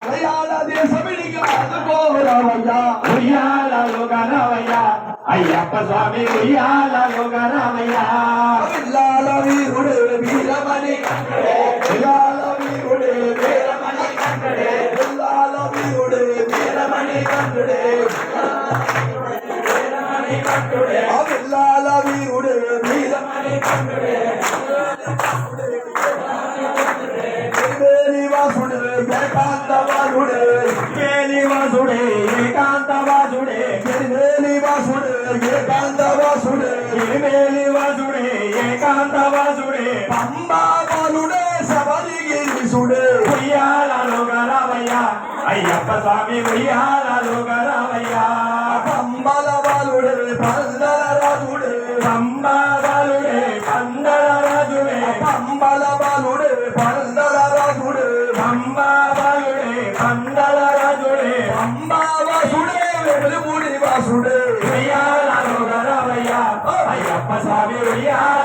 ఉయ్యాల దేశమిడికి ఆదుకోరవయ్యా ఉయ్యాలలో గరవయ్యా అయ్యప్ప స్వామి ఉయ్యాలలో గరవయ్యా విల్లాల వీరుడే వీరమణి కంఠుడే విల్లాల వీరుడే వీరమణి కంఠుడే విల్లాల వీరుడే వీరమణి కంఠుడే వీరమణి కంఠుడే విల్లాల వీరుడే వీరమణి కంఠుడే వాసుడే ఏకాంతవాసుడే వాసుడే ఏకాంతవాసుడే వాసుడే ఏకాంతవాసుడే వాసుడే ఏకాంతవాసుడే పంబాబాలుడే శబరిగిరీశుడే ఉయ్యాలలో గరవయ్యా అయ్యప్ప స్వామి ఉయ్యాలలో గరవయ్యా పంబల బాలుడే పందల రాజుడే పంబాలుడే పందల రాజుడే పంబల బాలుడే పందల రాజుడే పంబాలుడే పందల రాజుడే పంబావాసుడే వెలుగుడి వాసుడే ఉయ్యాలలో గరవయ్యా అయ్యప్ప స్వామి ఉయ్యాల